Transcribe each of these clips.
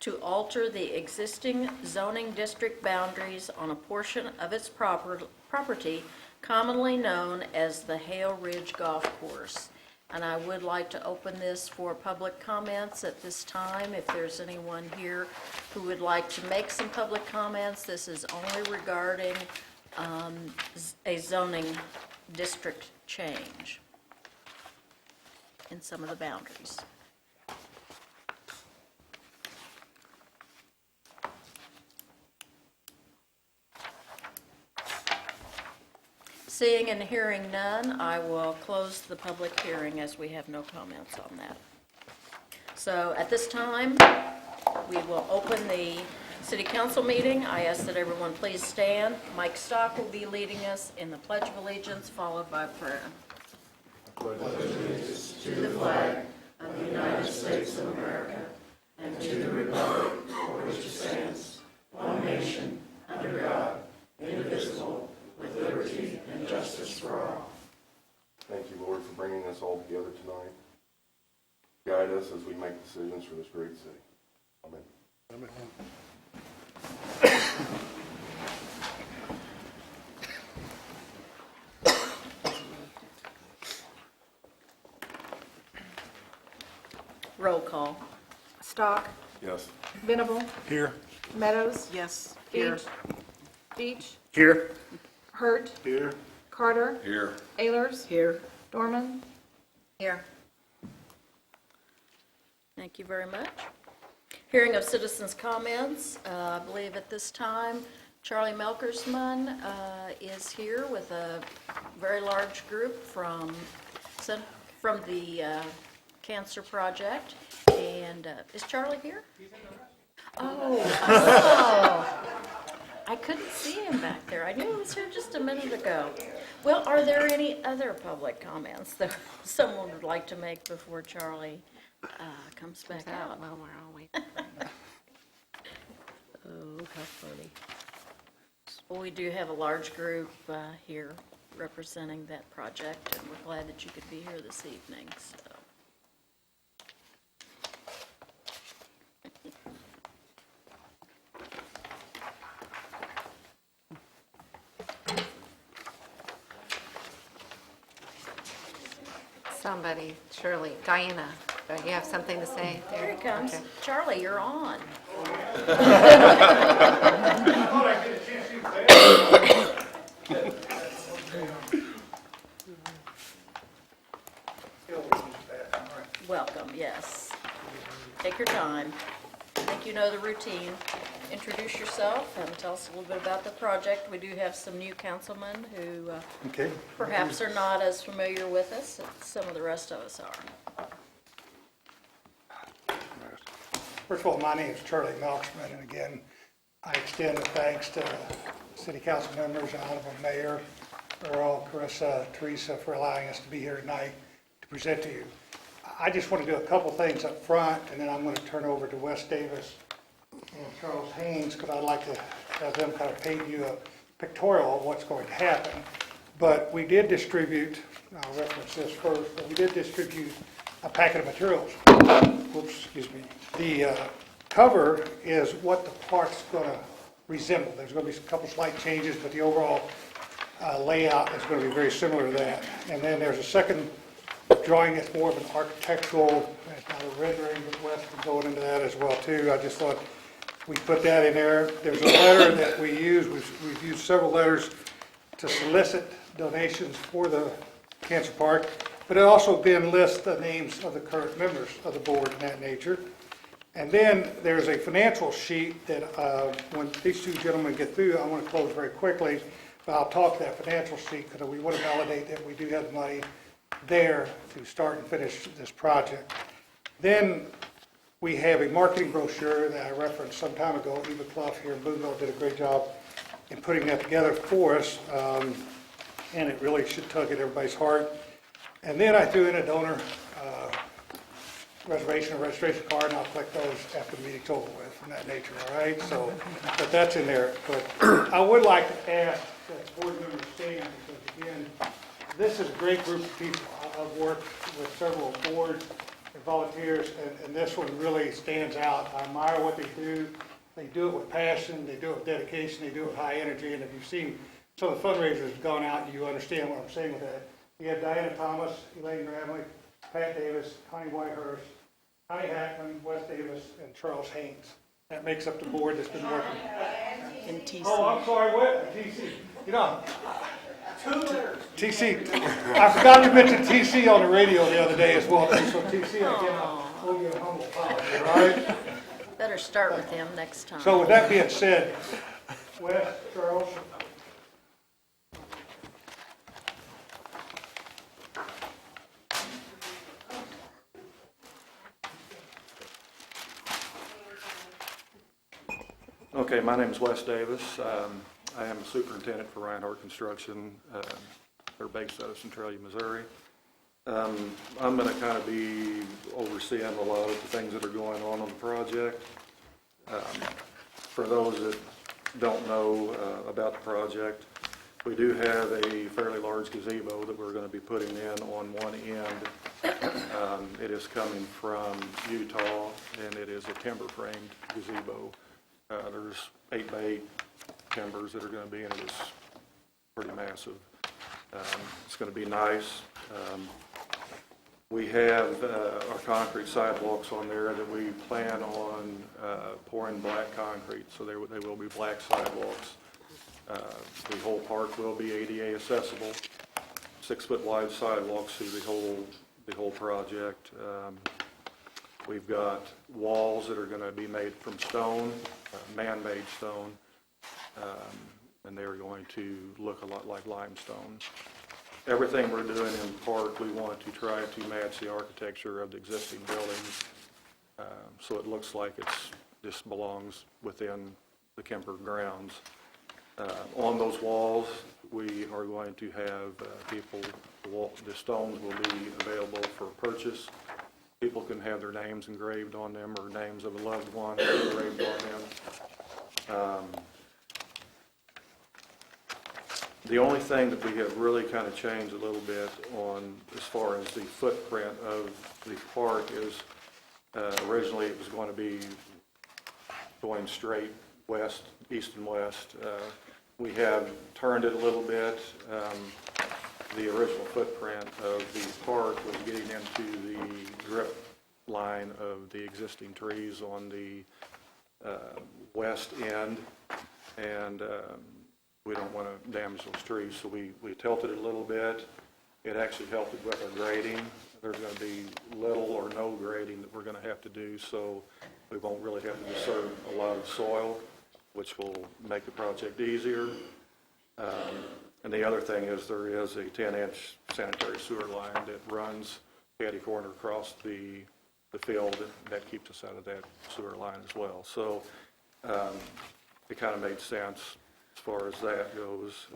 to alter the existing zoning district boundaries on a portion of its property commonly known as the Hale Ridge Golf Course. And I would like to open this for public comments at this time. If there's anyone here who would like to make some public comments, this is only regarding a zoning district change in some of the boundaries. Seeing and hearing none, I will close the public hearing as we have no comments on that. So at this time, we will open the City Council meeting. I ask that everyone please stand. Mike Stock will be leading us in the Pledge of Allegiance, followed by prayer. Pledge allegiance to the flag of the United States of America and to the republic for which it stands, one nation, under God, indivisible, with liberty and justice for all. Thank you, Lord, for bringing us all together tonight. Guide us as we make decisions for this great city. Amen. Amen. Roll call. Stock, Yes. Venable, Here. Meadows, Yes. Deach, Here. Hurt, Here. Carter, Here. Ehlers, Here. Dorman. Here. Thank you very much. Hearing of citizens' comments, I believe at this time Charlie Melkersman is here with a very large group from the Cancer Project. And is Charlie here? Oh. I couldn't see him back there. I knew he was here just a minute ago. Well, are there any other public comments that someone would like to make before Charlie comes back out? Well, we're all waiting. Oh, how funny. Well, we do have a large group here representing that project, and we're glad that you could be here this evening. So. Somebody, Shirley, Diana, don't you have something to say? Here he comes. Okay. Charlie, you're on. Welcome, yes. Take your time. I think you know the routine. Introduce yourself and tell us a little bit about the project. We do have some new councilmen who Okay. perhaps are not as familiar with us as some of the rest of us are. First of all, my name is Charlie Melksman, and again, I extend the thanks to City Council members, Honorable Mayor, Earl, Carissa, Teresa, for allowing us to be here tonight to present to you. I just want to do a couple things up front, and then I'm going to turn over to Wes Davis and Charles Haynes, because I'd like to have them kind of paint you a pictorial of what's going to happen. But we did distribute, I'll reference this first, but we did distribute a packet of materials. Whoops, excuse me. The cover is what the park's going to resemble. There's going to be a couple slight changes, but the overall layout is going to be very similar to that. And then there's a second drawing that's more of an architectural, it's not a rendering, but Wes can go into that as well too. I just thought we put that in there. There's a letter that we use. We've used several letters to solicit donations for the Cancer Park, but it also then lists the names of the current members of the board and that nature. And then there's a financial sheet that when these two gentlemen get through, I want to close very quickly, but I'll talk to that financial sheet because we want to validate that we do have the money there to start and finish this project. Then we have a marketing brochure that I referenced some time ago. Eva Clough here in Boonville did a great job in putting that together for us, and it really should tug at everybody's heart. And then I threw in a donor registration card, and I'll collect those after the meeting's over with, from that nature, all right? So, but that's in there. But I would like to ask that board members stand, because again, this is a great group of people. I've worked with several boards volunteers, and this one really stands out. I admire what they do. They do it with passion, they do it with dedication, they do it with high energy, and if you've seen some of the fundraisers have gone out, you understand what I'm saying with that. You have Diana Thomas, Elaine Gramlich, Pat Davis, Connie Whitehurst, Connie Hackman, Wes Davis, and Charles Haynes. That makes up the board that's been working. In TC. Oh, I'm sorry, what? TC. You know, TC. I forgot to mention TC on the radio the other day as well, too. So TC, I owe you a humble apology, all right? Better start with him next time. So with that being said, Wes, Charles. Okay, my name is Wes Davis. I am a superintendent for Reinhardt Construction. They're based out of Centralia, Missouri. I'm going to kind of be overseeing a lot of the things that are going on the project. For those that don't know about the project, we do have a fairly large gazebo that we're going to be putting in on one end. It is coming from Utah, and it is a timber-framed gazebo. There's 8 by 8 timbers that are going to be in it. It's pretty massive. It's going to be nice. We have our concrete sidewalks on there that we plan on pouring black concrete, so they will be black sidewalks. The whole park will be ADA accessible, 6-foot wide sidewalks through the whole project. We've got walls that are going to be made from stone, man-made stone, and they're going to look a lot like limestone. Everything we're doing in the park, we want to try to match the architecture of the existing buildings, so it looks like it's just belongs within the Kemper grounds. On those walls, we are going to have the stones will be available for purchase. People can have their names engraved on them or names of a loved one engraved on them. The only thing that we have really kind of changed a little bit on as far as the footprint of the park is originally it was going to be going straight west, east and west. We have turned it a little bit. The original footprint of the park was getting into the drip line of the existing trees on the west end, and we don't want to damage those trees, so we tilted it a little bit. It actually helped it with our grading. There's going to be little or no grading that we're going to have to do, so we won't really have to disturb a lot of soil, which will make the project easier. And the other thing is there is a 10-inch sanitary sewer line that runs catty corner across the field that keeps us out of that sewer line as well. So it kind of made sense as far as that goes.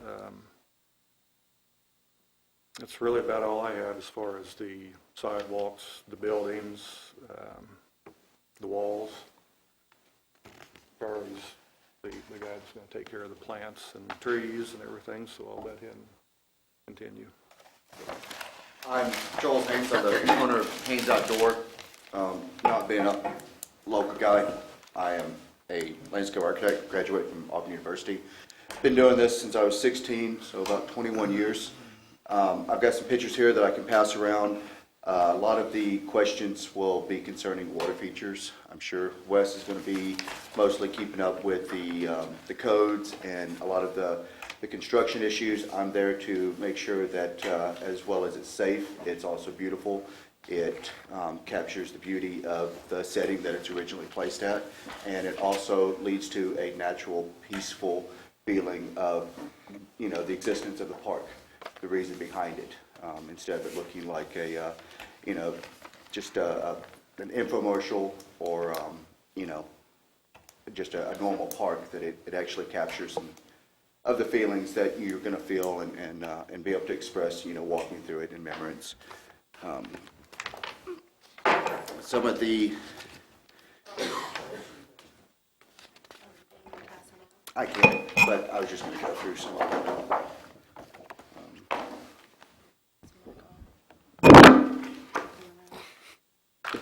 That's really about all I have as far as the sidewalks, the buildings, the walls. Charlie's the guy that's going to take care of the plants and trees and everything, so I'll let him continue. I'm Joel Haynes. I'm the owner of Haynes Outdoor. Not being a local guy, I am a landscape architect, graduate from Auburn University. Been doing this since I was 16, so about 21 years. I've got some pictures here that I can pass around. A lot of the questions will be concerning water features. I'm sure Wes is going to be mostly keeping up with the codes and a lot of the construction issues. I'm there to make sure that as well as it's safe, it's also beautiful. It captures the beauty of the setting that it's originally placed at, and it also leads to a natural, peaceful feeling of, the existence of the park, the reason behind it, instead of it looking like a, just an infomercial or, just a normal park, that it actually captures some of the feelings that you're going to feel and be able to express, walking through it in remembrance. Some of the, I can, but I was just going to go through some of them.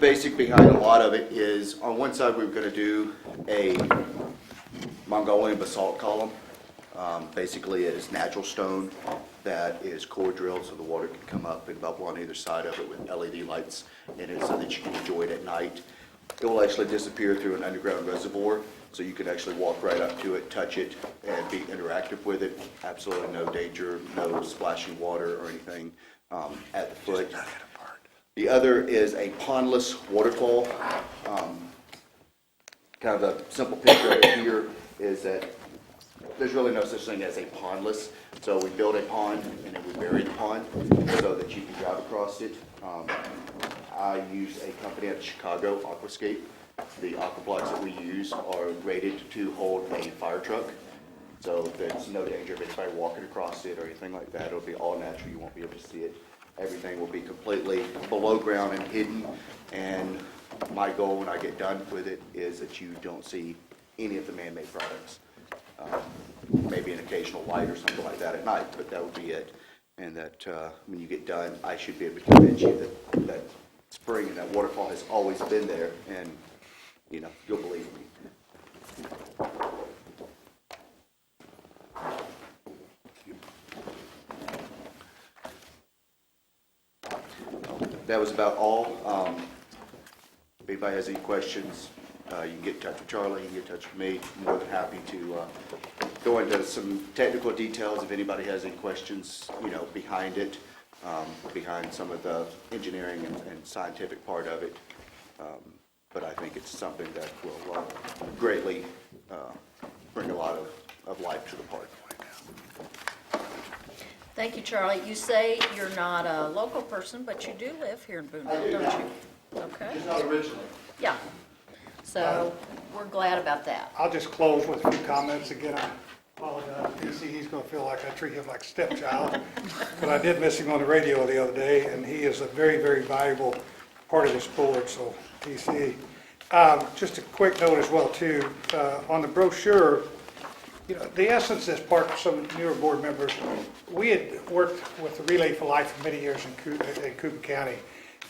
basic behind a lot of it is, on one side, we were gonna do a Mongolian basalt column. Basically, it is natural stone that is core drilled so the water can come up and bubble on either side of it with LED lights in it so that you can enjoy it at night. It will actually disappear through an underground reservoir, so you can actually walk right up to it, touch it, and be interactive with it. Absolutely no danger, no splashing water or anything at the foot. The other is a pondless waterfall. Kind of a simple picture of it here is that there's really no such thing as a pondless. So we build a pond and then we bury the pond so that you can drive across it. I use a company out of Chicago, Aquascape. The aqua blocks that we use are rated to hold a fire truck. So there's no danger of anybody walking across it or anything like that. It'll be all natural. You won't be able to see it. Everything will be completely below ground and hidden. And my goal when I get done with it is that you don't see any of the man-made products. Maybe an occasional light or something like that at night, but that would be it. And that when you get done, I should be able to convince you that spring and that waterfall has always been there, and you know, you'll believe me. That was about all. If anybody has any questions, you can get in touch with Charlie, you can get in touch with me. I'm more than happy to go into some technical details if anybody has any questions, you know, behind it, behind some of the engineering and scientific part of it. But I think it's something that will greatly bring a lot of life to the park. Thank you, Charlie. You say you're not a local person, but you do live here in Boonville, don't you? Okay. Just not originally. Yeah. So we're glad about that. I'll just close with a few comments. Again, I apologize. DC, he's going to feel like I treat him like a stepchild. But I did miss him on the radio the other day, and he is a very, very valuable part of this board. So, DC. Just a quick note as well, too. On the brochure, you know, the essence of this park, for some newer board members, we had worked with the Relay for Life for many years in Coogan County.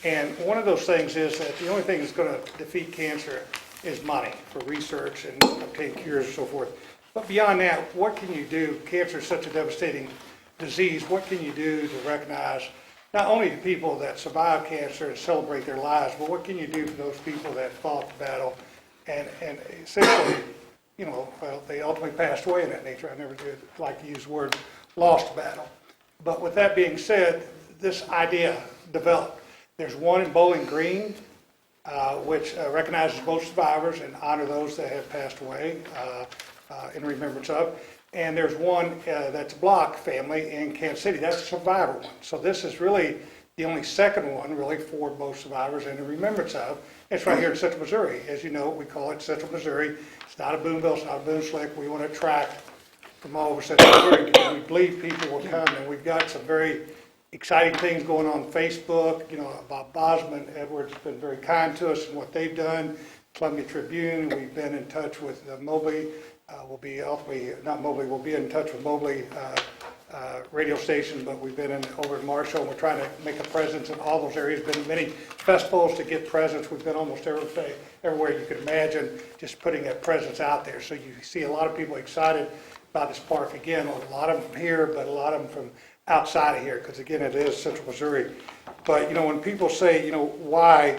And one of those things is that the only thing that's going to defeat cancer is money for research and obtain cures and so forth. But beyond that, what can you do? Cancer is such a devastating disease. What can you do to recognize not only the people that survive cancer and celebrate their lives, but what can you do for those people that fought the battle and essentially, you know, well, they ultimately passed away in that nature. I never did like to use the word lost battle. But with that being said, this idea developed. There's one in Bowling Green, which recognizes both survivors and honor those that have passed away in remembrance of. And there's one that's Block family in Kansas City. That's a survivor one. So this is really the only second one, really, for both survivors and in remembrance of. It's right here in Central Missouri. As you know, we call it Central Missouri. It's not a Boonville, it's not a Boone Slick. We want to attract from all over Central Missouri because we believe people will come. And we've got some very exciting things going on Facebook. You know, Bob Bosman, Edwards has been very kind to us in what they've done. Columbia Tribune, we've been in touch with Mobley. We'll be ultimately, not Mobley, we'll be in touch with Mobley radio station, but we've been over in Marshall, and we're trying to make a presence in all those areas. Been many festivals to get presence. We've been almost everywhere you could imagine, just putting that presence out there. So you see a lot of people excited about this park. Again, a lot of them from here, but a lot of them from outside of here, because again, it is Central Missouri. But you know, when people say, you know, why,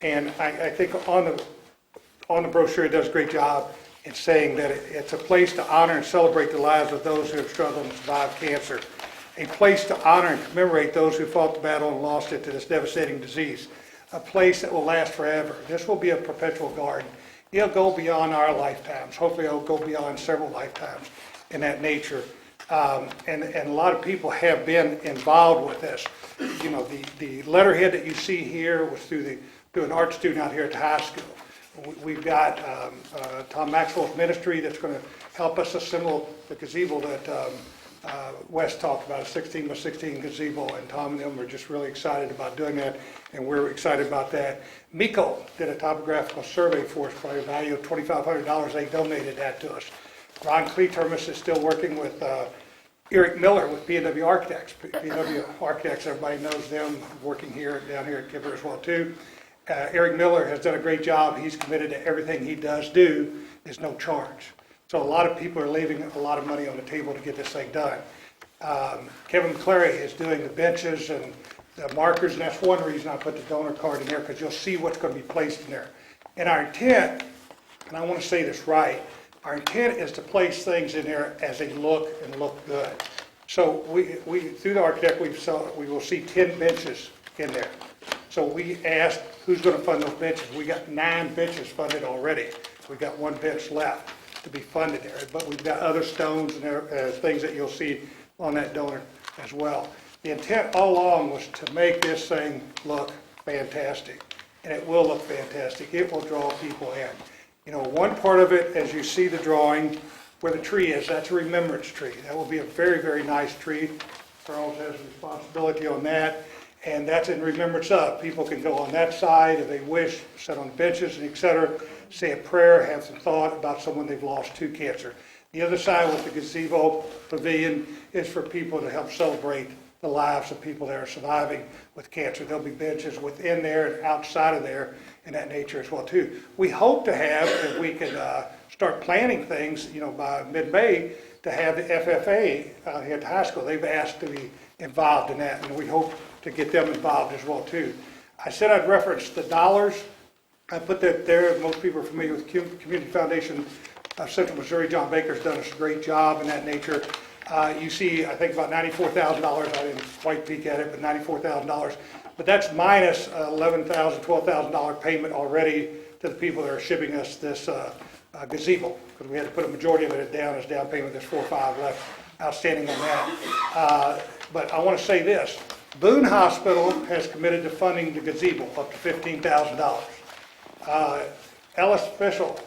and I think on the brochure it does a great job in saying that it's a place to honor and celebrate the lives of those who have struggled and survived cancer, a place to honor and commemorate those who fought the battle and lost it to this devastating disease, a place that will last forever. This will be a perpetual garden. It'll go beyond our lifetimes. Hopefully it'll go beyond several lifetimes in that nature. And a lot of people have been involved with this. You know, the letterhead that you see here was through an art student out here at the high school. We've got Tom Maxwell's ministry that's going to help us assemble the gazebo that Wes talked about, a 16 by 16 gazebo, and Tom and them were just really excited about doing that, and we're excited about that. Miko did a topographical survey for us, probably a value of $2,500. They donated that to us. Ron Cletermus is still working with Eric Miller with B&W Architects. B&W Architects, everybody knows them, working down here at Kipper as well too. Eric Miller has done a great job. He's committed to everything he does do is no charge. So a lot of people are leaving a lot of money on the table to get this thing done. Kevin McClary is doing the benches and the markers, and that's one reason I put the donor card in there, because you'll see what's going to be placed in there. And our intent, and I want to say this right, our intent is to place things in there as they look and look good. So we through the architect, we will see 10 benches in there. So we asked who's going to fund those benches. We got 9 benches funded already. We've got 1 bench left to be funded there, but we've got other stones and things that you'll see on that donor as well. The intent all along was to make this thing look fantastic, and it will look fantastic. It will draw people in. You know, one part of it, as you see the drawing, where the tree is, that's a remembrance tree. That will be a very, very nice tree. Charles has responsibility on that, and that's in remembrance of. People can go on that side if they wish, sit on benches and et cetera, say a prayer, have some thought about someone they've lost to cancer. The other side with the gazebo pavilion is for people to help celebrate the lives of people that are surviving with cancer. There'll be benches within there and outside of there in that nature as well too. We hope to have, if we can start planning things, you know, by mid-May, to have the FFA here at the high school. They've asked to be involved in that, and we hope to get them involved as well too. I said I'd reference the dollars. I put that there. Most people are familiar with Community Foundation of Central Missouri. John Baker's done a great job in that nature. You see, I think about $94,000. I didn't quite peek at it, but $94,000. But that's minus $11,000, $12,000 payment already to the people that are shipping us this gazebo, because we had to put a majority of it down as down payment. There's 4 or 5 left outstanding on that. But I want to say this. Boone Hospital has committed to funding the gazebo up to $15,000. Ellis Fishel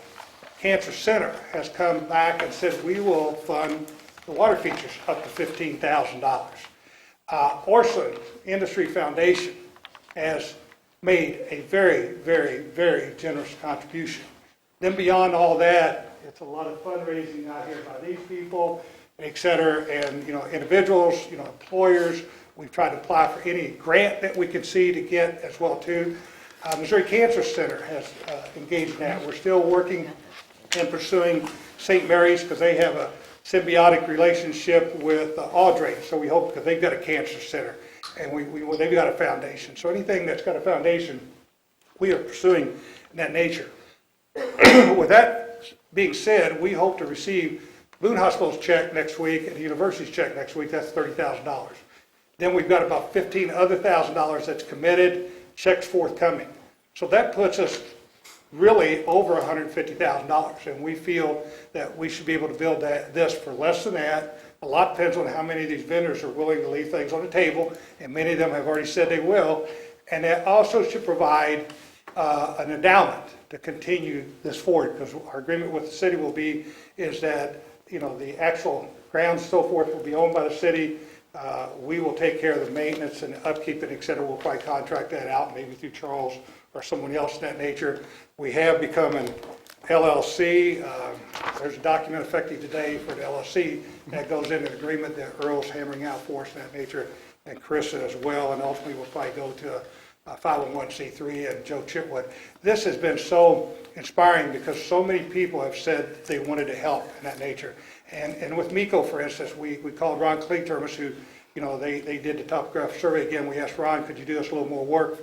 Cancer Center has come back and said we will fund the water features up to $15,000. Orson Industry Foundation has made a very, very, very generous contribution. Then beyond all that, it's a lot of fundraising out here by these people, et cetera, and, you know, individuals, you know, employers. We've tried to apply for any grant that we can see to get as well too. Missouri Cancer Center has engaged in that. We're still working and pursuing St. Mary's, because they have a symbiotic relationship with Audrey. So we hope, because they've got a cancer center and they've got a foundation. So anything that's got a foundation, we are pursuing in that nature. With that being said, we hope to receive Boone Hospital's check next week and the university's check next week. That's $30,000. Then we've got about $15,000 other that's committed, checks forthcoming. So that puts us really over $150,000, and we feel that we should be able to build this for less than that. A lot depends on how many of these vendors are willing to leave things on the table, and many of them have already said they will. And that also should provide an endowment to continue this forward, because our agreement with the city will be is that, you know, the actual grounds and so forth will be owned by the city. We will take care of the maintenance and upkeep and et cetera. We'll probably contract that out, maybe through Charles or someone else in that nature. We have become an LLC. There's a document effective today for the LLC that goes into the agreement that Earl's hammering out for us in that nature, and Chris as well, and ultimately we'll probably go to a 501c3 and Joe Chitwood. This has been so inspiring because so many people have said they wanted to help in that nature. And with MECO, for instance, we called Ron Cleetermus, who, you know, they did the topographic survey again. We asked Ron, could you do us a little more work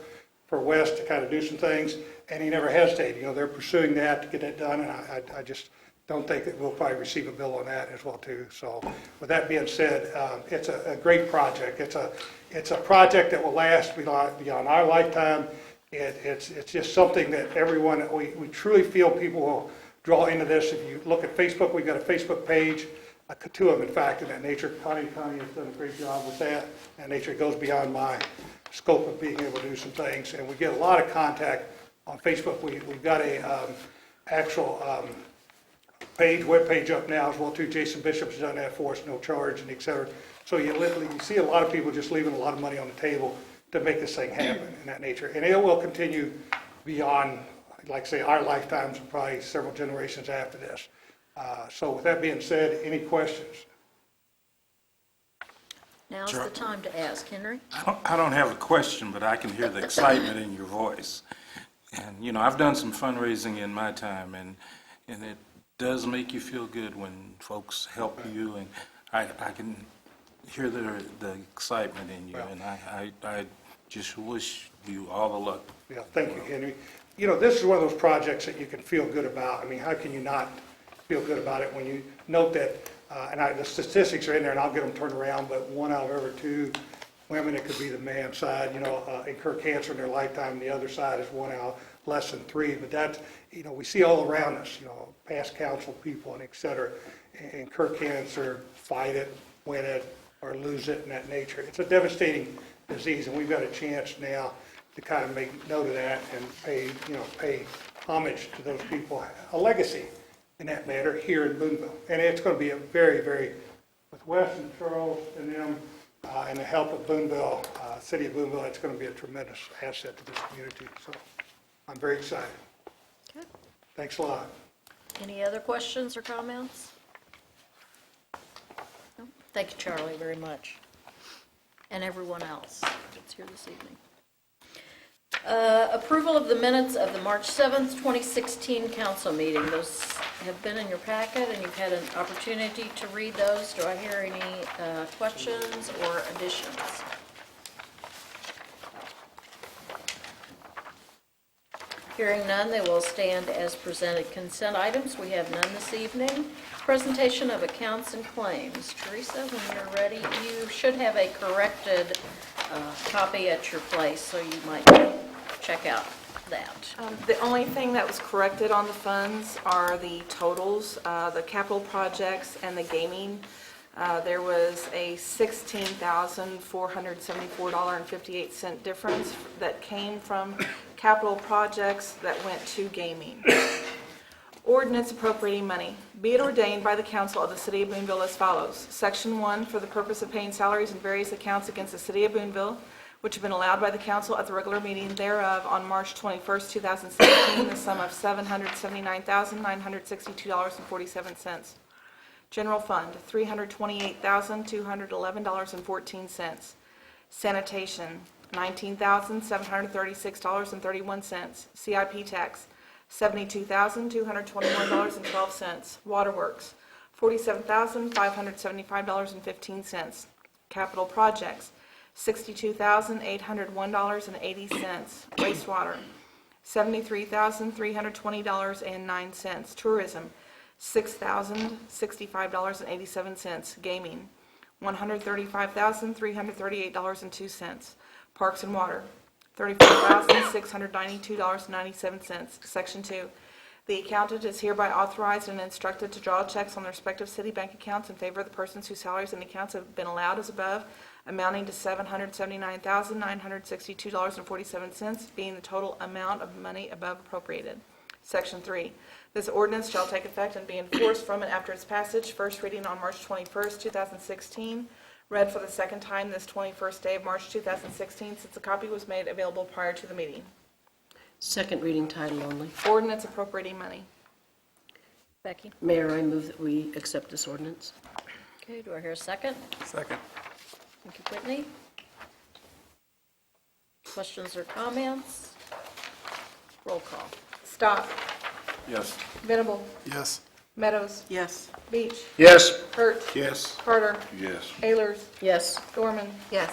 for West to kind of do some things? And he never hesitated. You know, they're pursuing that to get that done, and I just don't think that we'll probably receive a bill on that as well too. So with that being said, it's a great project. It's a project that will last beyond our lifetime. It's just something that everyone, we truly feel people will draw into this. If you look at Facebook, we've got a Facebook page, 2 of them in fact in that nature. Connie has done a great job with that. And nature goes beyond my scope of being able to do some things, and we get a lot of contact on Facebook. We've got a actual web page up now as well too. Jason Bishop's done that for us, no charge and et cetera. So you see a lot of people just leaving a lot of money on the table to make this thing happen in that nature, and it will continue beyond, like I say, our lifetimes and probably several generations after this. So with that being said, any questions? Now's the time to ask. Henry? I don't have a question, but I can hear the excitement in your voice. And, you know, I've done some fundraising in my time, and it does make you feel good when folks help you, and I can hear the excitement in you, and I just wish you all the luck. Yeah, thank you, Henry. You know, this is one of those projects that you can feel good about. I mean, how can you not feel good about it when you note that, the statistics are in there, and I'll get them turned around, but 1 out of every 2 women, it could be the man's side, incur cancer in their lifetime. The other side is 1 out, less than 3. But that's, we see all around us, past council people and et cetera, incur cancer, fight it, win it, or lose it in that nature. It's a devastating disease, and we've got a chance now to kind of make note of that and pay homage to those people, a legacy in that matter here in Boonville. And it's going to be a very, very, with Wes and Charles and them, and the help of Boonville, City of Boonville, it's going to be a tremendous asset to this community. So I'm very excited. Good. Thanks a lot. Any other questions or comments? No? Thank you, Charlie, very much. And everyone else that's here this evening. Approval of the minutes of the March 7th, 2016 council meeting. Those have been in your packet, and you've had an opportunity to read those. Do I hear any questions or additions? Hearing none, they will stand as presented. Consent items, we have none this evening. Presentation of accounts and claims. Teresa, when you're ready, you should have a corrected copy at your place, so you might check out that. The only thing that was corrected on the funds are the totals, the capital projects and the gaming. There was a $16,474.58 difference that came from capital projects that went to gaming. Ordinance appropriating money. Be it ordained by the council of the city of Boonville as follows. Section 1, for the purpose of paying salaries and various accounts against the city of Boonville, which have been allowed by the council at the regular meeting thereof on March 21st, 2016, the sum of $779,962.47. General Fund, $328,211.14. Sanitation, $19,736.31. CIP tax, $72,221.12. Waterworks, $47,575.15. Capital projects, $62,801.80. Wastewater, $73,320.09. Tourism, $6,065.87. Gaming, $135,338.02. Parks and Water, $34,692.97. Section 2, the accountant is hereby authorized and instructed to draw checks on the respective city bank accounts in favor of the persons whose salaries and accounts have been allowed as above, amounting to $779,962.47, being the total amount of money above appropriated. Section 3, this ordinance shall take effect and be enforced from and after its passage, first reading on March 21st, 2016, read for the second time this 21st day of March 2016, since a copy was made available prior to the meeting. Second reading, title only. Ordinance appropriating money. Becky? Mayor, I move that we accept this ordinance. Okay, do I hear a second? Second. Thank you, Whitney. Questions or comments? Roll call. Stock. Yes. Venable. Yes. Meadows. Yes. Beach. Yes. Hurt. Yes. Carter. Yes. Ehlers. Yes. Dorman. Yes.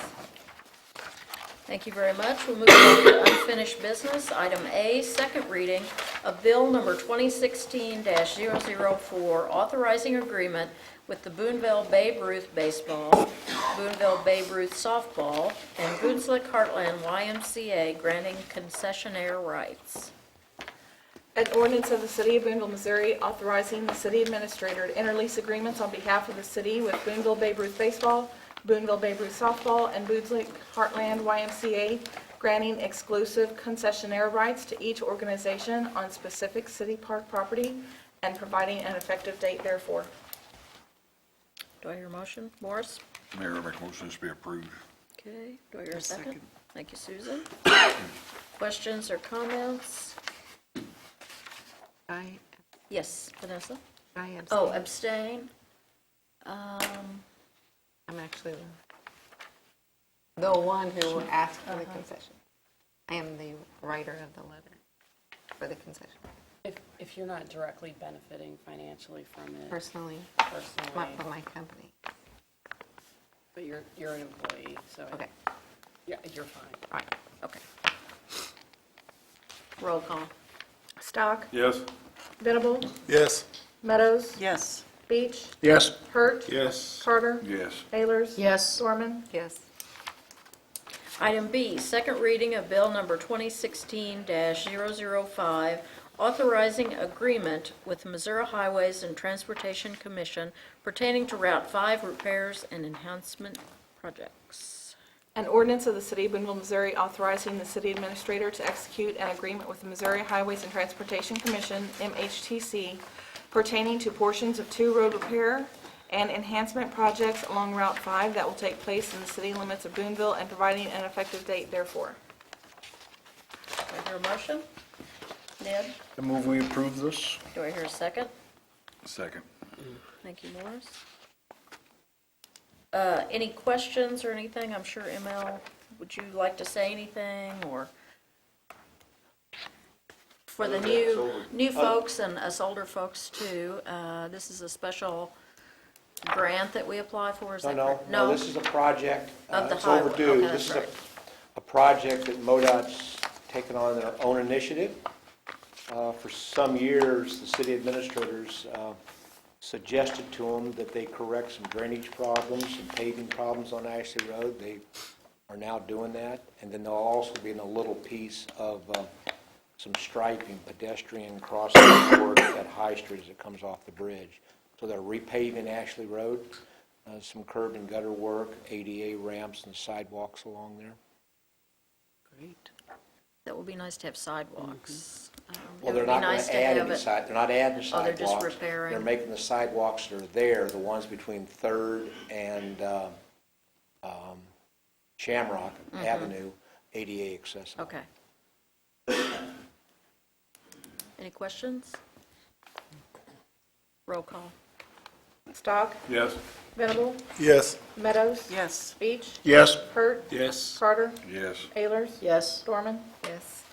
Thank you very much. We'll move on to unfinished business. Item A, second reading of Bill Number 2016-004, authorizing agreement with the Boonville Babe Ruth Baseball, Boonville Babe Ruth Softball, and Boonslick Heartland YMCA granting concessionaire rights. An ordinance of the City of Boonville, Missouri, authorizing the city administrator to enter lease agreements on behalf of the city with Boonville Babe Ruth Baseball, Boonville Babe Ruth Softball, and Boonslick Heartland YMCA, granting exclusive concessionaire rights to each organization on specific city park property and providing an effective date therefore. Do I hear a motion? Morris? Mayor, I make a motion this be approved. Okay. Do I hear a second? Second. Thank you, Susan. Questions or comments? Yes, Vanessa? I am. Oh, abstain? I'm actually the one who asked for the concession. I am the writer of the letter. for the concession, If you're not directly benefiting financially from it personally, personally, not for my company. but you're an employee, so. Okay, Yeah, you're fine. all right, okay. Roll call. Stock, Yes? Venable, Yes. Meadows, Yes. Beach, Yes. Hurt, Yes. Carter, Yes. Ayers. Yes. Dorman. Yes, Item B, second reading of bill number 2016-005, authorizing agreement with Missouri Highways and Transportation Commission pertaining to Route 5 repairs and enhancement projects. An ordinance of the City of Boonville, Missouri authorizing the city administrator to execute an agreement with the Missouri Highways and Transportation Commission, MHTC, pertaining to portions of 2 road repair and enhancement projects along Route 5 that will take place in the city limits of Boonville and providing an effective date therefore. Do I hear a motion? Ned, I move we approve this. do I hear a second? Second. Thank you, Morris. Any questions or anything? I'm sure ML, would you like to say anything, or? For the new folks and us older folks too, this is a special grant that we apply for, is that correct? No, this is a project. Of the It's highway. overdue. Okay, This that's is right. a project that MoDOT's taken on their own initiative. For some years, the city administrators suggested to them that they correct some drainage problems, some paving problems on Ashley Road. They are now doing that. And then they'll also be in a little piece of some striping, pedestrian crossing work at High Street as it comes off the bridge. So they're repaving Ashley Road, some curb and gutter work, ADA ramps and sidewalks along there. Great. That would be nice to have sidewalks. Well, It they're would be not going nice to to add have any it. they're not adding Oh, they're sidewalks. just repairing. They're making the sidewalks that are there, the ones between 3rd and Shamrock Avenue, ADA accessible. Okay. Any questions? Roll call. Stock, Yes. Venable, Yes. Meadows, Yes. Beach, Yes. Hurt, Yes. Carter, Yes. Ayers. Yes. Dorman. yes,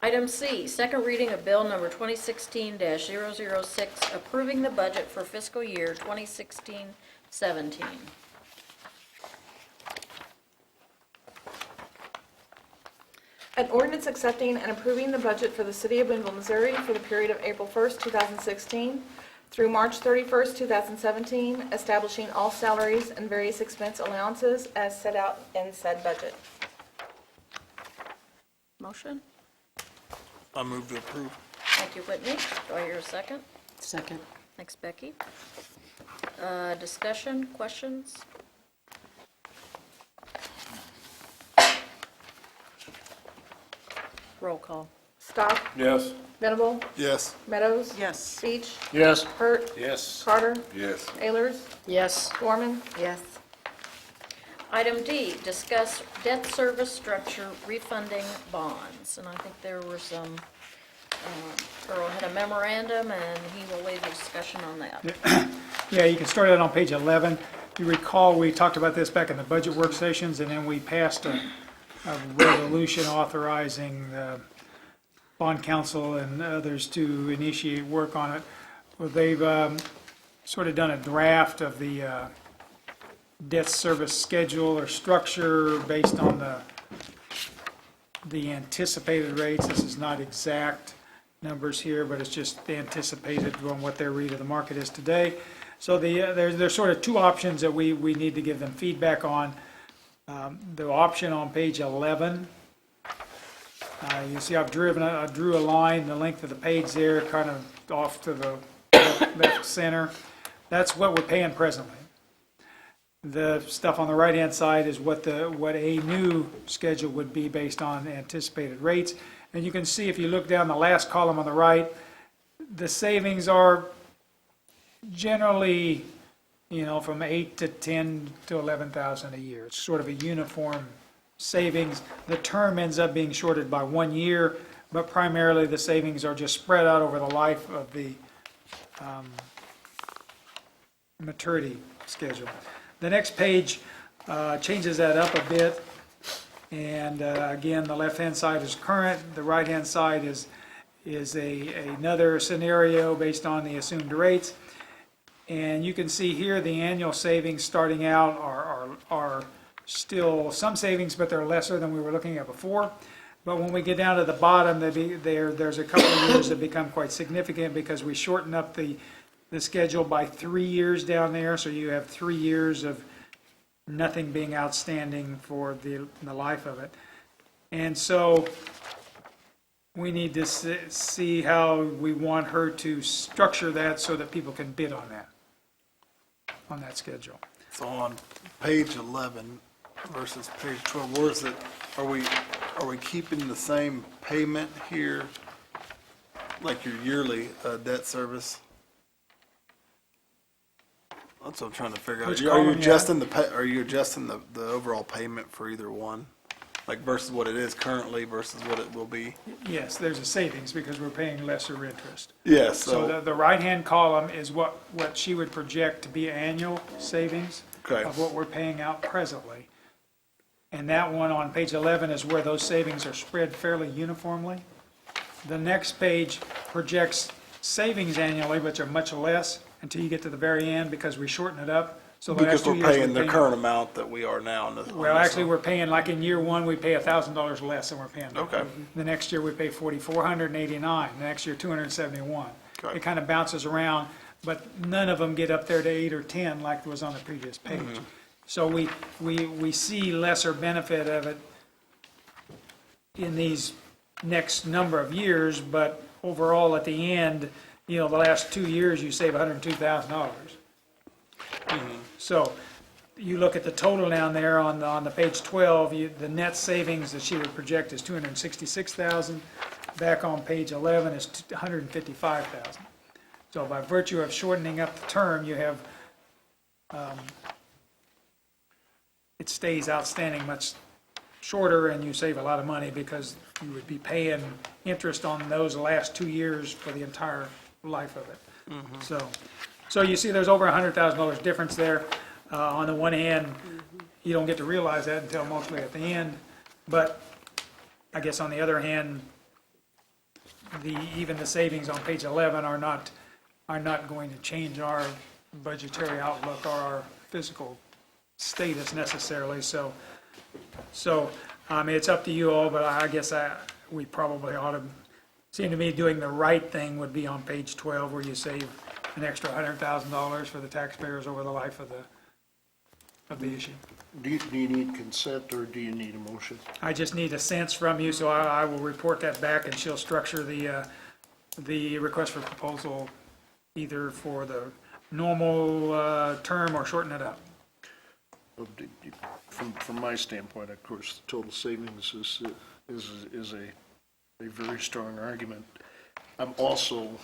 Item C, second reading of bill number 2016-006, approving the budget for fiscal year 2016-17. An ordinance accepting and approving the budget for the City of Boonville, Missouri for the period of April 1st, 2016 through March 31st, 2017, establishing all salaries and various expense allowances as set out in said budget. Motion? I move to approve. Thank you, Whitney. Do I hear a second? Second. Thanks, Becky. Discussion, questions? Roll call. Stock, Yes. Venable, Yes. Meadows. Yes. Beach, Yes. Hurt, Yes. Carter, Yes. Ayers, Yes. Dorman. yes. Item D, discuss debt service structure refunding bonds. And I think there were some, Earl had a memorandum, and he will lead the discussion on that. Yeah, you can start out on page 11. You recall, we talked about this back in the budget work sessions, and then we passed a resolution authorizing the bond council and others to initiate work on it. Well, they've sort of done a draft of the debt service schedule or structure based on the anticipated rates. This is not exact numbers here, but it's just anticipated on what their read of the market is today. So there's sort of two options that we need to give them feedback on. The option on page 11, you see I drew a line, the length of the page there, kind of off to the left center. That's what we're paying presently. The stuff on the right-hand side is what a new schedule would be based on anticipated rates. And you can see if you look down the last column on the right, the savings are generally, from 8 to 10 to 11,000 a year. It's sort of a uniform savings. The term ends up being shorted by 1 year, but primarily the savings are just spread out over the life of the maturity schedule. The next page changes that up a bit, and again, the left-hand side is current, the right-hand side is another scenario based on the assumed rates. And you can see here the annual savings starting out are still some savings, but they're lesser than we were looking at before. But when we get down to the bottom, there's a couple of years that become quite significant because we shorten up the schedule by 3 years down there. So you have 3 years of nothing being outstanding for the life of it. And so we need to see how we want her to structure that so that people can bid on that schedule. So on page 11 versus page 12, where is it, are we keeping the same payment here, like your yearly debt service? That's what I'm trying to figure out. Which Are you column, yeah? adjusting are you adjusting the overall payment for either one? Like versus what it is currently versus what it will be? Yes, there's a savings because we're paying lesser interest. Yes, So the right-hand column is what she would project to be annual savings Okay. of what we're paying out presently. And that one on page 11 is where those savings are spread fairly uniformly. The next page projects savings annually, which are much less until you get to the very end because we shorten it up. So the because last 2 we're years paying the current amount that we are now. On Well, this actually, one. we're paying, like in year one, we pay $1,000 less than we're paying now. Okay. The next year, we pay $4,489. The next year, $271. Okay. It kind of bounces around, but none of them get up there to 8 or 10 like was on the previous page. So we see lesser benefit of it in these next number of years, but overall, at the end, the last 2 years, you save $102,000. So you look at the total down there on the page 12, the net savings that she would project is $266,000. Back on page 11 is $155,000. So by virtue of shortening up the term, you have, it stays outstanding much shorter and you save a lot of money because you would be paying interest on those last 2 years for the entire life of it. So you see there's over $100,000 difference there. On the one hand, you don't get to realize that until mostly at the end. But I guess on the other hand, even the savings on page 11 are not going to change our budgetary outlook or our fiscal status necessarily. So it's up to you all, but I guess we probably ought to, seem to me doing the right thing would be on page 12 where you save an extra $100,000 for the taxpayers over the life of the issue. Do you need consent or do you need a motion? I just need a sense from you, so I will report that back and she'll structure the request for proposal either for the normal term or shorten it up. From my standpoint, of course, the total savings is a very strong argument. I'm also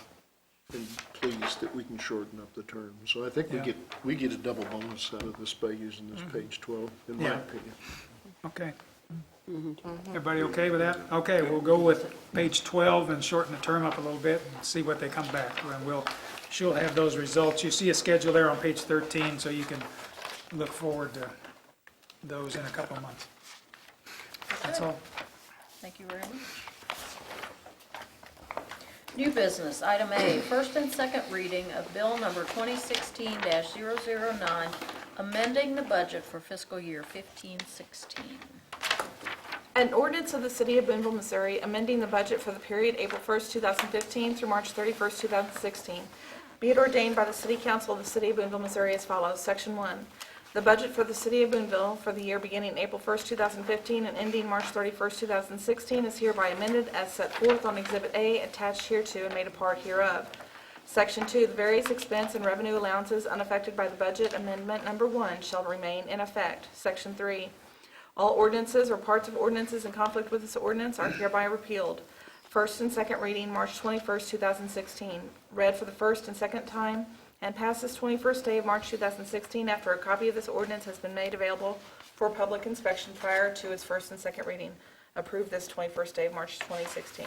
pleased that we can shorten up the term. So I think Yeah. we get a double bonus out of this by using this page 12, in my Yeah. opinion. Okay. Everybody okay with that? Okay, we'll go with page 12 and shorten the term up a little bit and see what they come back. And she'll have those results. You see a schedule there on page 13, so you can look forward to those in a couple of months. That's all. Thank you very much. New business, item A, first and second reading of bill number 2016-009, amending the budget for fiscal year 15-16. An ordinance of the City of Boonville, Missouri, amending the budget for the period April 1st, 2015 through March 31st, 2016. Be it ordained by the City Council of the City of Boonville, Missouri as follows. Section 1. The budget for the City of Boonville for the year beginning April 1st, 2015 and ending March 31st, 2016 is hereby amended as set forth on Exhibit A attached hereto and made a part hereof. Section 2. The various expense and revenue allowances unaffected by the budget amendment number 1 shall remain in effect. Section 3. All ordinances or parts of ordinances in conflict with this ordinance are hereby repealed. First and second reading, March 21st, 2016. Read for the first and second time and passed this 21st day of March 2016 after a copy of this ordinance has been made available for public inspection prior to its first and second reading. Approved this 21st day of March 2016.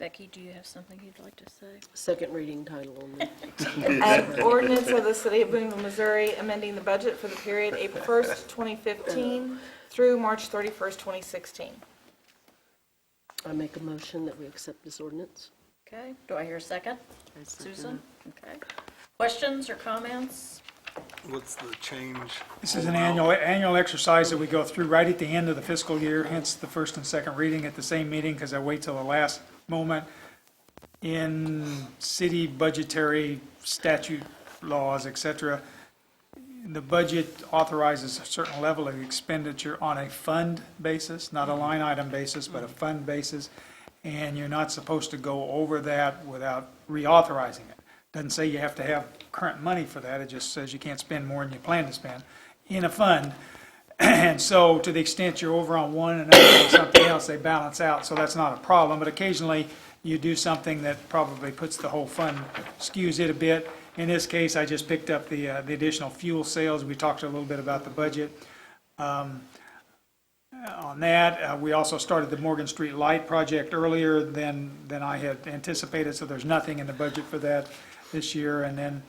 Becky, do you have something you'd like to say? Second reading title only. An ordinance of the City of Boonville, Missouri, amending the budget for the period April 1st, 2015 through March 31st, 2016. I make a motion that we accept this ordinance. Okay, do I hear a second? I second Susan? Okay. Questions or comments? What's the change? This is an annual exercise that we go through right at the end of the fiscal year, hence the first and second reading at the same meeting, because I wait till the last moment. In city budgetary statute laws, et cetera, the budget authorizes a certain level of expenditure on a fund basis, not a line item basis, but a fund basis, and you're not supposed to go over that without reauthorizing it. Doesn't say you have to have current money for that, it just says you can't spend more than you plan to spend in a fund. And so to the extent you're over on one and over on something else, they balance out, so that's not a problem. But occasionally you do something that probably puts the whole fund, skews it a bit. In this case, I just picked up the additional fuel sales. We talked a little bit about the budget. On that, we also started the Morgan Street Light project earlier than I had anticipated, so there's nothing in the budget for that this year. And then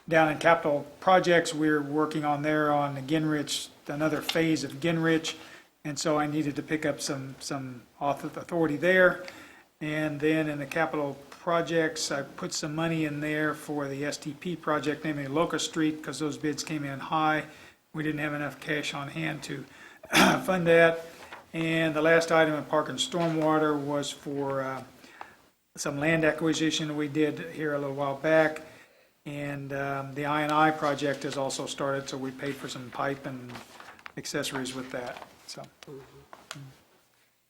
down in capital projects, we're working on there on the Ginrich, another phase of Ginrich, and so I needed to pick up some authority there. And then in the capital projects, I put some money in there for the STP project, namely Locust Street, because those bids came in high. We didn't have enough cash on hand to fund that. And the last item in Park and Stormwater was for some land acquisition we did here a little while back. And the I&I project has also started, so we paid for some pipe and accessories with that, so.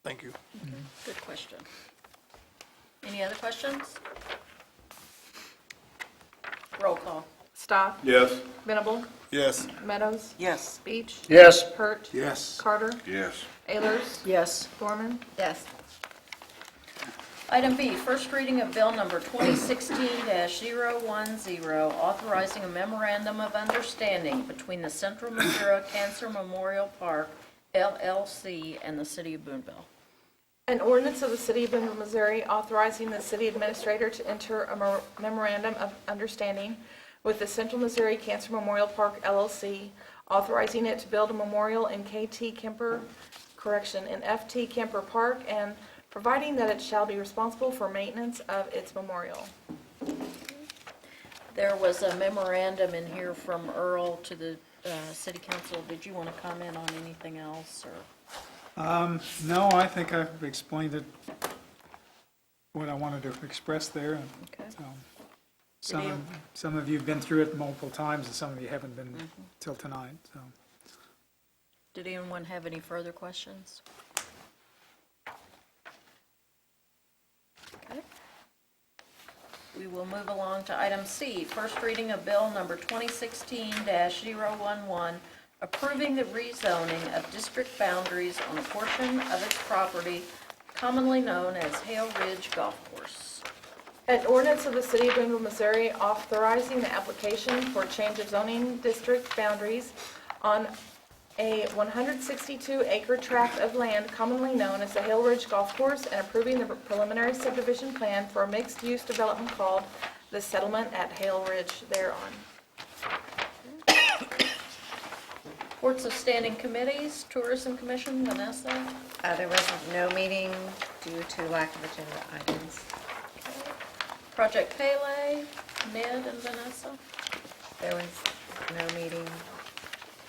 Thank you. Good question. Any other questions? Roll call. Stock, Yes. Venable, Yes. Meadows, Yes. Beach, Yes. Hurt, Yes. Carter, Yes. Ayers, Yes. Thorman. Yes. Item B, first reading of bill number 2016-010, authorizing a memorandum of understanding between the Central Missouri Cancer Memorial Park, LLC, and the City of Boonville. An ordinance of the City of Boonville, Missouri, authorizing the city administrator to enter a memorandum of understanding with the Central Missouri Cancer Memorial Park, LLC, authorizing it to build a memorial in FT Kemper Park, and providing that it shall be responsible for maintenance of its memorial. There was a memorandum in here from Earl to the city council. Did you want to comment on anything else, or? No, I think I've explained it, what I wanted to express there. Okay. So, some of you have been through it multiple times, and some of you haven't been till tonight, so. Did anyone have any further questions? Okay. We will move along to item C, first reading of bill number 2016-011, approving the rezoning of district boundaries on a portion of its property commonly known as Hale Ridge Golf Course. An ordinance of the City of Boonville, Missouri, authorizing the application for change of zoning district boundaries on a 162-acre tract of land commonly known as the Hale Ridge Golf Course, and approving the preliminary subdivision plan for a mixed-use development called the Settlement at Hale Ridge thereon. Reports of standing committees, Tourism Commission, Vanessa. There was no meeting due to lack of agenda items. Project Pele, Ned and Vanessa. There was no meeting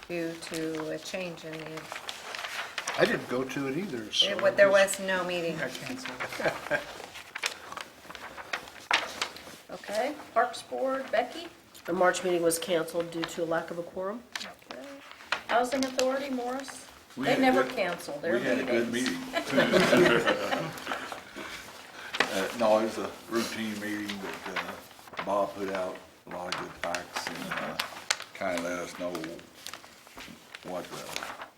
due to a change in the, I didn't go to it either, so. there was no meeting. I canceled. Okay, Parks Board, Becky. The March meeting was canceled due to a lack of a quorum. Okay. Housing Authority, Morris. They never cancel their We had a good meetings. meeting. No, it was a routine meeting, but Bob put out a lot of good facts and kind of let us know what the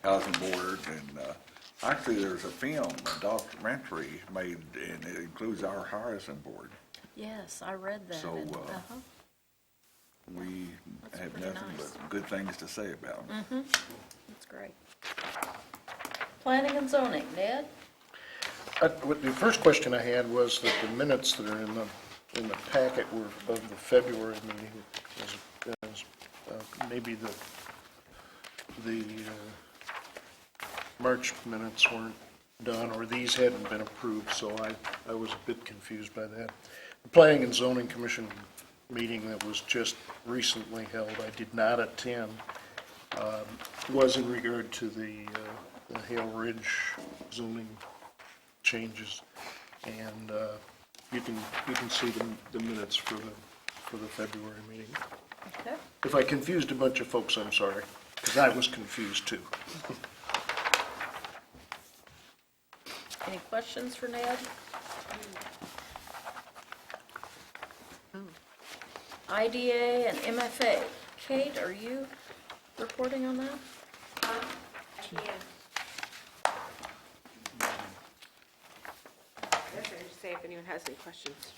housing board and actually there's a film, a documentary made, and it includes our housing board. Yes, I read that. So, we That's have pretty nothing nice. but good things to say about them. That's great. Planning and zoning, Ned? The first question I had was that the minutes that are in the packet were of the February meeting, as maybe the March minutes weren't done, or these hadn't been approved, so I was a bit confused by that. The Planning and Zoning Commission meeting that was just recently held, I did not attend, was in regard to the Hale Ridge zoning changes, and you can see the minutes for the February meeting. Okay. If I confused a bunch of folks, I'm sorry, because I was confused too. Any questions for Ned? IDA and MFA. Kate, are you reporting on that? Just say if anyone has any questions.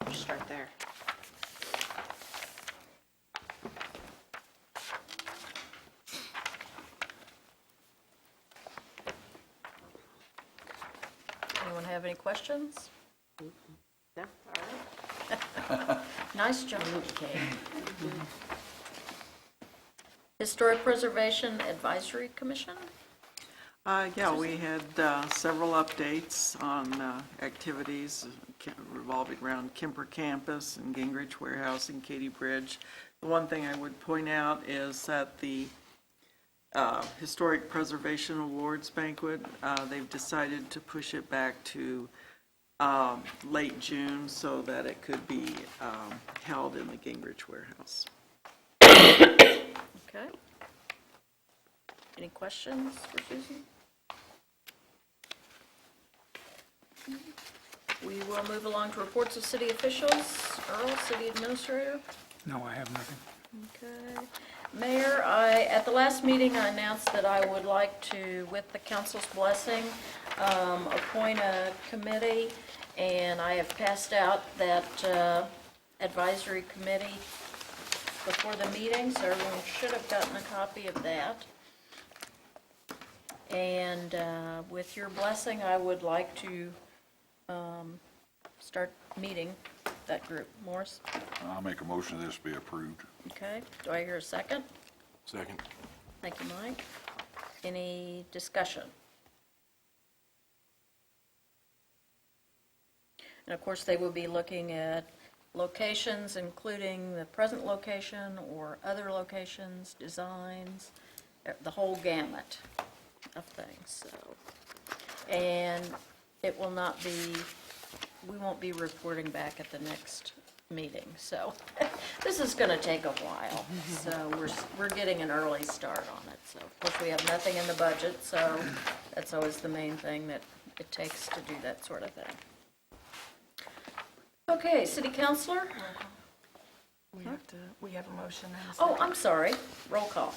We'll start there. Anyone have any questions? No? All right. Nice job, Kate. Historic Preservation Advisory Commission? Yeah, we had several updates on activities revolving around Kemper Campus and Gingrich Warehouse and Katy Bridge. The one thing I would point out is that the Historic Preservation Awards banquet, they've decided to push it back to late June so that it could be held in the Gingrich Warehouse. Okay. Any questions for Susan? We will move along to reports of city officials. Earl, city administrator. No, I have nothing. Okay. Mayor, at the last meeting, I announced that I would like to, with the council's blessing, appoint a committee, and I have passed out that advisory committee before the meeting, so everyone should have gotten a copy of that. And with your blessing, I would like to start meeting that group. Morris? I'll make a motion this be approved. Okay. Do I hear a second? Second. Thank you, Mike. Any discussion? And of course, they will be looking at locations, including the present location or other locations, designs, the whole gamut of things, so. And it will not be, we won't be reporting back at the next meeting, so this is going to take a while. So we're getting an early start on it. So of course we have nothing in the budget, so that's always the main thing that it takes to do that sort of thing. Okay, city councilor? We have a motion and a Oh, second. I'm sorry. Roll call.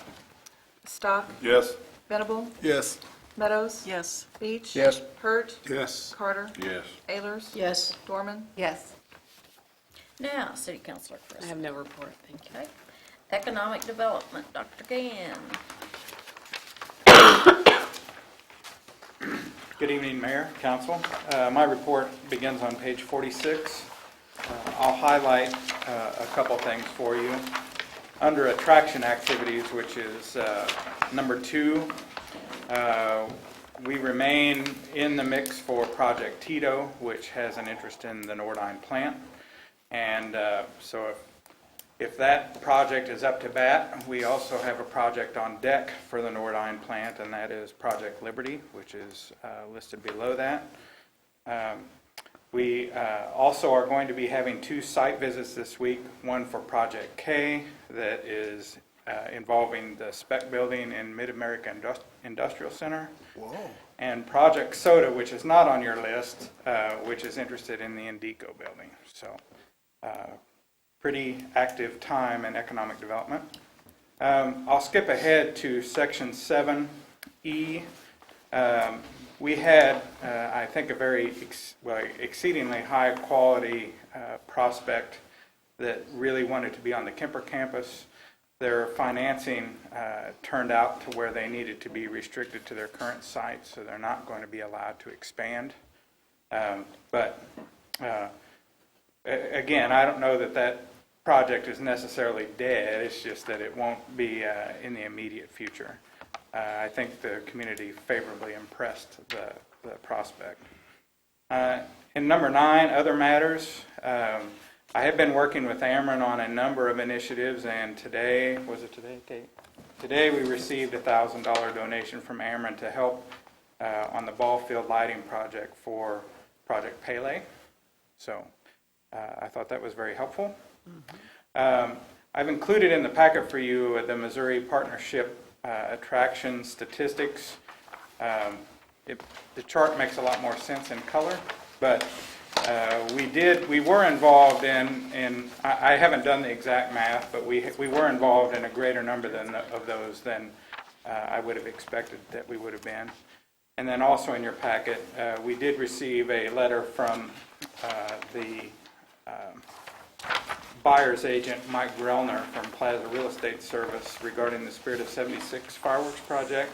Stock, Yes. Venable, Yes. Meadows, Yes. Beach. Yes. Hurt, Yes. Carter, Yes. Ayers, Yes. Dorman. Yes. Now, city councilor I Chris. have no report, thank you. Okay. Economic development, Dr. Gann. Good evening, Mayor, Council. My report begins on page 46. I'll highlight a couple things for you. Under attraction activities, which is number 2, we remain in the mix for Project Tito, which has an interest in the Nordine plant. And so if that project is up to bat, we also have a project on deck for the Nordine plant, and that is Project Liberty, which is listed below that. We also are going to be having 2 site visits this week, one for Project K that is involving the spec building in Mid-America Industrial Center. Whoa. And Project Soda, which is not on your list, which is interested in the Indico building. So pretty active time in economic development. I'll skip ahead to section 7E. We had, I think, a very exceedingly high quality prospect that really wanted to be on the Kemper campus. Their financing turned out to where they needed to be restricted to their current site, so they're not going to be allowed to expand. But again, I don't know that that project is necessarily dead. It's just that it won't be in the immediate future. I think the community favorably impressed the prospect. In number 9, other matters, I have been working with Ameren on a number of initiatives, and today, was it today, Kate? Today we received a $1,000 donation from Ameren to help on the ball field lighting project for Project Pele. So I thought that was very helpful. I've included in the packet for you the Missouri Partnership attraction statistics. The chart makes a lot more sense in color, but we were involved in I haven't done the exact math, but we were involved in a greater number of those than I would have expected that we would have been. And then also in your packet, we did receive a letter from the buyer's agent, Mike Grellner from Plaza Real Estate Service regarding the Spirit of 76 fireworks project.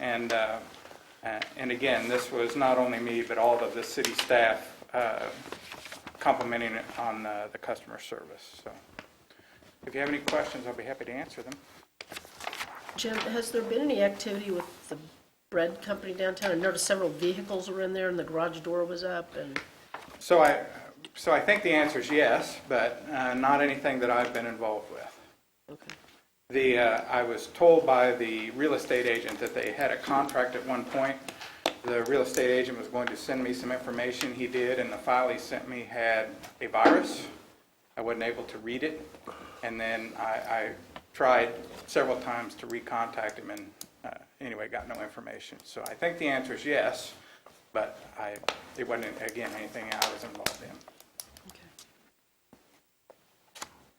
And again, this was not only me, but all of the city staff complimenting it on the customer service. So if you have any questions, I'll be happy to answer them. Jim, has there been any activity with the bread company downtown? I noticed several vehicles were in there and the garage door was up and... So I think the answer is yes, but not anything that I've been involved with. Okay. I was told by the real estate agent that they had a contract at one point. The real estate agent was going to send me some information. He did, and the file he sent me had a virus. I wasn't able to read it, and then I tried several times to recontact him, and anyway, got no information. So I think the answer is yes, but it wasn't, again, anything I was involved in.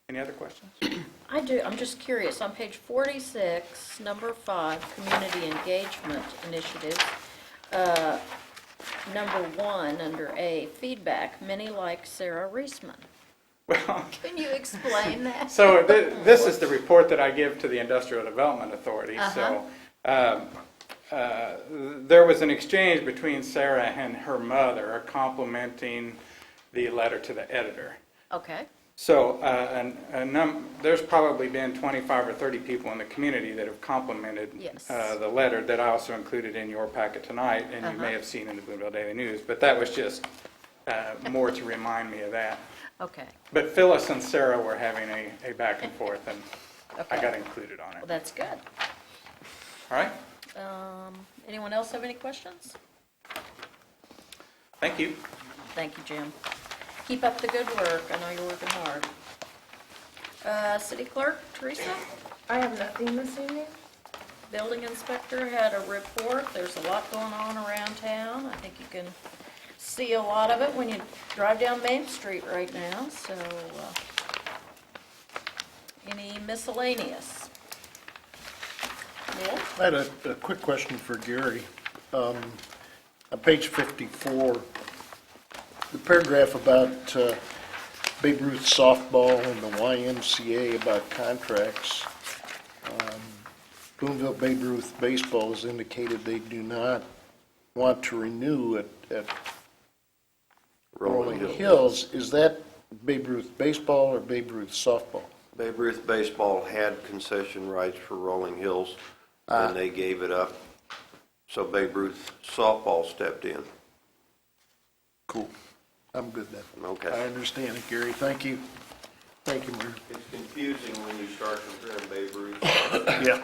Any other questions? I do. I'm just curious. On page 46, number 5, Community Engagement Initiatives, number 1, under A, feedback, many like Sarah Reisman. Well, Can you explain that? so this is the report that I give to the Industrial Development Authority. So there was an exchange between Sarah and her mother complimenting the letter to the editor. Okay. So there's probably been 25 or 30 people in the community that have complimented Yes. the letter that I also included in your packet tonight, and you may have seen in the Boonville Daily News, but that was just more to remind me of that. Okay. But Phyllis and Sarah were having a back and forth, and Okay. I got included on it. Well, that's good. All right? Anyone else have any questions? Thank you. Thank you, Jim. Keep up the good work. I know you're working hard. City Clerk, Teresa? I have nothing this evening. Building Inspector had a report. There's a lot going on around town. I think you can see a lot of it when you drive down Main Street right now. So, any miscellaneous? Neil? I had a quick question for Gary. On page 54, the paragraph about Babe Ruth softball and the YMCA about contracts. Boonville Babe Ruth baseball has indicated they do not want to renew at Rolling Hills. Is that Babe Ruth baseball or Babe Ruth softball? Babe Ruth Baseball had concession rights for Rolling Hills, and they gave it up. So Babe Ruth Softball stepped in. Cool. I'm good then. Okay. I understand it, Gary. Thank you. Thank you, Mayor. It's confusing when you start comparing Babe Ruth. Yeah.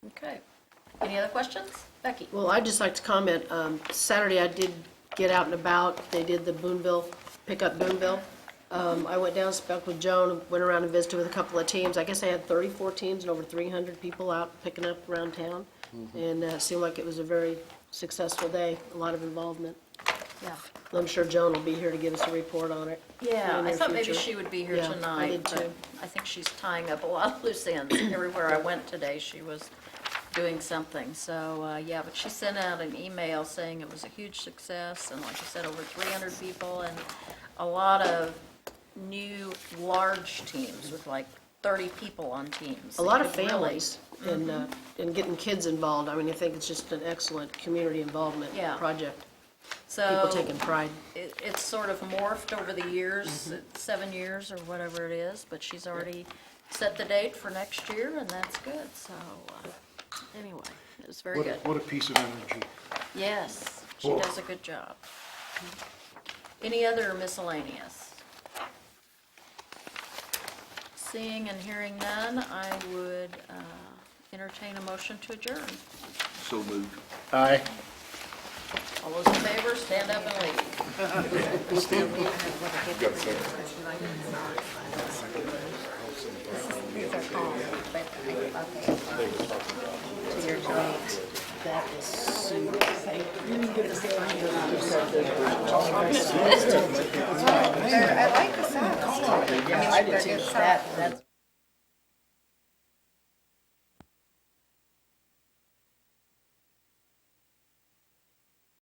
Okay. Any other questions? Becky? Well, I'd just like to comment, Saturday I did get out and about. They did the Boonville, Pick Up Boonville. I went down, spoke with Joan, went around and visited with a couple of teams. I guess they had 34 teams and over 300 people out picking up around town. And it seemed like it was a very successful day, a lot of involvement. Yeah. I'm sure Joan will be here to give us a report on it. Yeah, in the I near thought maybe future. she would be here Yeah, tonight. I did but too. I think she's tying up a lot of loose ends. Everywhere I went today, she was doing something. So, yeah, but she sent out an email saying it was a huge success, and like I said, over 300 people, and a lot of new, large teams with like 30 people on teams. A lot of It really- families and getting kids involved. I mean, I think it's just an excellent community involvement Yeah. project. So People taking pride. It's sort of morphed over the years, 7 years or whatever it is, but she's already set the date for next year, and that's good. So Anyway, it was very good. What a piece of energy. Yes, she Boy. does a good job. Any other miscellaneous? Seeing and hearing none, I would entertain a motion to adjourn. So moved. Aye. All those in favor, stand up and leave. These are calls, but I thought they to your joint. That is super. I like the sound. I do too. That's